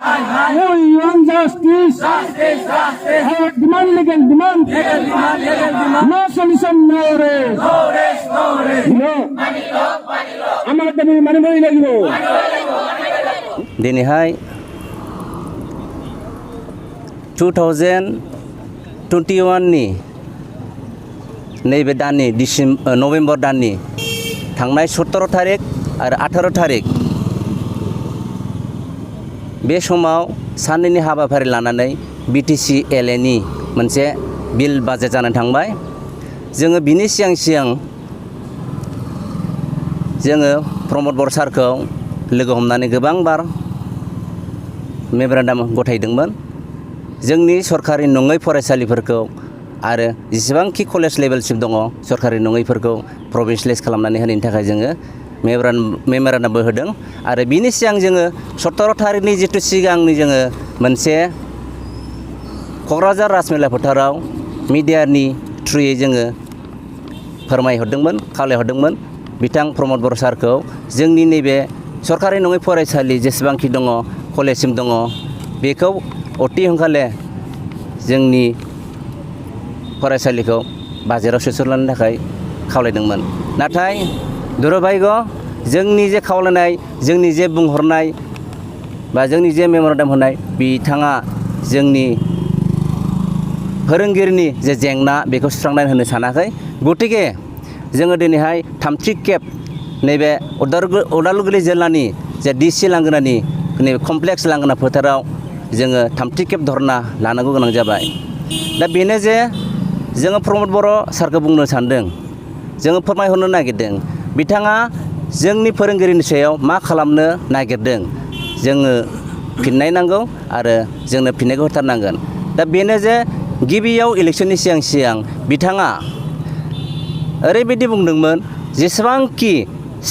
We want justice. Our demand, legal demand. No solution, no rest. No. আমার দাবি মানিবই লাগিব। दिनैहाय 2021 नि नैबे दाननि नभेम्बर दाननि थांनाय 17 तारिख आरो 18 तारिख बे समाव साननैनि हाबाफारि लानानै बिटिसि एलए नि मोनसे बिल बाजेट जानानै थांबाय। जोङो बिनि सिगां जोङो प्रमद बर सारखौ लोगो हमनानै गोबां बार मेमोरेन्डाम गथायदोंमोन। जोंनि सरकारि नङै फरायसालिफोरखौ आरो जेसेबांखि कलेज लेभेलसिम दङ सरकारि नङैफोरखौ प्रभिन्सियेलाइज खालामनानै होनायनि थाखाय जोङो मेमोरेन्डामबो होदों। आरो बिनि सिगां जोङो 17 तारिखनि जितु सिगांनि जोङो मोनसे क'क्राझार राजमेला फोथाराव मिडियानि थ्रुयै जोङो फोरमायहरदोंमोन, खावलायहरदोंमोन बिथां प्रमद बर सारखौ जोंनि नैबे सरकारि नङै फरायसालि जेसेबांखि दङ कलेजसिम दङ बेखौ अति सोंखाले जोंनि फरायसालिखौ बाजेटआव सोसनलांनो थाखाय खावलायदोंमोन। नाथाय दुर्भाग्य जोंनि जे खावलायनाय, जोंनि जे बुंहरनाय बा जोंनि जे मेमोरेन्डाम होनाय बिथाङा जोंनि फोरोंगिरिनि जे जेंना बेखौ सुस्रांनानै होनो सानाखै। गतिके जोङो दिनैहाय थामथि खेब नैबे उदालगुरि जिल्लानि जे डिसि लांगोनानि नैबे कमप्लेक्स लांगोना फोथाराव जोङो थामथि खेब धरना लानांगौ गोनां जाबाय। दा बेनो जे जोङो प्रमद बर सारखौ बुंनो सानदों, जोङो फोरमायहरनो नागिरदों बिथाङा जोंनि फोरोंगिरिनि सायाव मा खालामनो नागिरदों जोङो फिननाय नांगौ आरो जोंनो फिननायखौ होथारनांगोन। दा बेनो जे गिबियाव इलेक्सननि सिगां बिथाङा ओरैबायदि बुंदोंमोन जेसेबांखि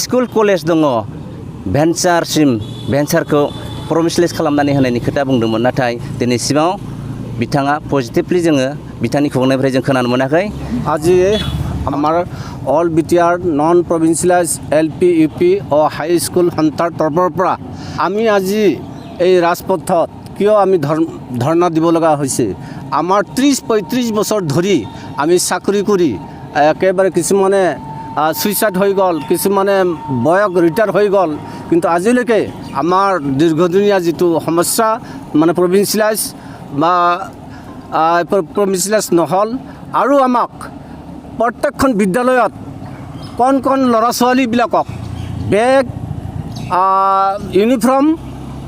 स्कुल कलेज दङ भेन्सारखौ प्रभिन्सियेलाइज खालामनानै होनायनि खोथा बुंदोंमोन। नाथाय दिनैसिमाव बिथाङा पजिटिभलि जोङो बिथांनि खुगानिफ्राय जों खोनानो मोनाखै। আজি আমাৰ all BTR non provincialise LP UP ও হাই স্কুল সন্থাৰ তৰফৰ পৰা আমি আজি এই ৰাজপথত কিয় আমি ধৰ্ণা দিব লগা হৈছে। আমাৰ 30-35 বছৰ ধৰি আমি চাকৰি কৰি একেবাৰে কিছুমানে সুইচাইড হৈ গ'ল, কিছুমানে বয়স ৰিটায়াৰ হৈ গ'ল, কিন্তু আজিলৈকে আমাৰ দীৰ্ঘদিনীয়া যিটো সমস্যা মানে প্ৰভিন্সিয়েলাইজ বা প্ৰভিন্সিয়েলাইজ নহ'ল। আৰু আমাক প্ৰত্যেকখন বিদ্যালয়ত কণ ল'ৰা ছোৱালীবিলাকক বেগ, ইউনিফৰ্ম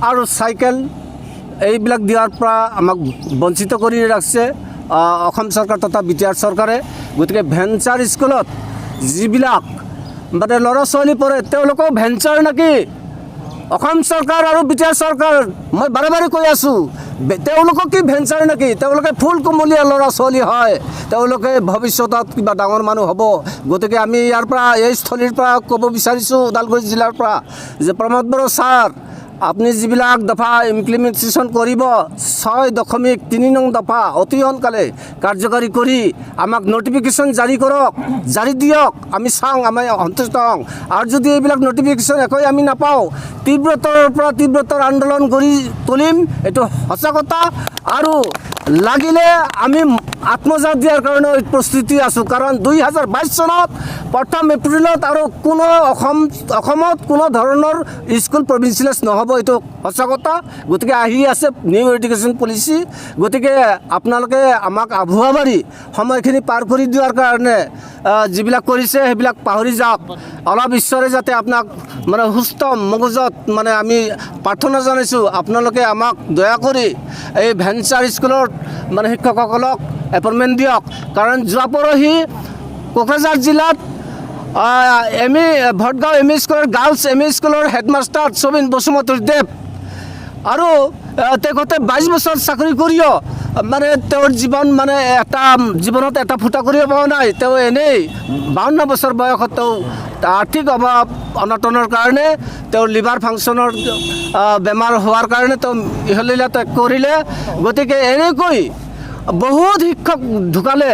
আৰু চাইকেল এইবিলাক দিয়াৰ পৰা আমাক বঞ্চিত কৰি ৰাখিছে অসম চৰকাৰ তথা বিটিআৰ চৰকাৰে। গতিকে ভেঞ্চাৰ স্কুলত যিবিলাক মানে ল'ৰা ছোৱালী পঢ়ে তেওঁলোকেও ভেঞ্চাৰ নেকি? অসম চৰকাৰ আৰু বিটিআৰ চৰকাৰ মই বাৰে বাৰে কৈ আছোঁ তেওঁলোকক কি ভেঞ্চাৰ নেকি? তেওঁলোকে ফুল কোমলীয়া ল'ৰা ছোৱালী হয়, তেওঁলোকে ভৱিষ্যতত কিবা ডাঙৰ মানুহ হ'ব। গতিকে আমি ইয়াৰ পৰা এই স্থলীৰ পৰা ক'ব বিচাৰিছোঁ ওদালগুৰি জিলাৰ পৰা যে প্ৰমদ বৰ ছাৰ আপুনি যিবিলাক দফা ইমপ্লিমেণ্টেশ্যন কৰিব 6.3 নং দফা অতি সোনকালে কাৰ্যকাৰী কৰি আমাক নটিফিকেশ্যন জাৰি কৰক, জাৰি দিয়ক, আমি চাওঁ, আমি সন্তুষ্ট হওঁ। আৰু যদি এইবিলাক নটিফিকেশ্যন একোৱে আমি নাপাওঁ তীব্ৰতৰ পৰা তীব্ৰতৰ আন্দোলন কৰি তুলিম, এইটো সঁচা কথা। আৰু লাগিলে আমি আত্মজাত দিয়াৰ কাৰণে প্ৰস্তুতি আছোঁ, কাৰণ 2022 চনত 1 এপ্ৰিলত আৰু কোনো অসমত কোনো ধৰণৰ স্কুল প্ৰভিন্সিয়েলাইজ নহ'ব, এইটো সঁচা কথা। গতিকে আহি আছে নিউ এডুকেশ্যন পলিচি। গতিকে আপোনালোকে আমাক আভুৱা মাৰি সময়খিনি পাৰ কৰি দিয়াৰ কাৰণে যিবিলাক কৰিছে সেইবিলাক পাহৰি যাওক। অলপ ঈশ্বৰে যাতে আপোনাক মানে সুস্থ মগজত মানে আমি প্ৰাৰ্থনা জনাইছোঁ আপোনালোকে আমাক দয়া কৰি এই ভেঞ্চাৰ স্কুলৰ মানে শিক্ষকসকলক এপইণ্টমেণ্ট দিয়ক। কাৰণ যোৱা পৰহি কোকৰাঝাৰ জিলাত ভটগাঁও ME স্কুলৰ গাৰ্লছ ME স্কুলৰ হেডমাষ্টাৰ চবিন বসুমতাৰী দেৱ আৰু তেখেতে 22 বছৰ চাকৰি কৰিও মানে তেওঁৰ জীৱনত এটা ফুটা কৰিব পৰা নাই। তেওঁ এনেই 52 বছৰ বয়সত তেওঁ আৰ্থিক অভাৱ অনটনৰ কাৰণে তেওঁৰ লিভাৰ ফাংচনৰ বেমাৰ হোৱাৰ কাৰণে তেওঁ ইহলীলা ত্যাগ কৰিলে। গতিকে এনেকৈ বহুত শিক্ষক ঢুকালে।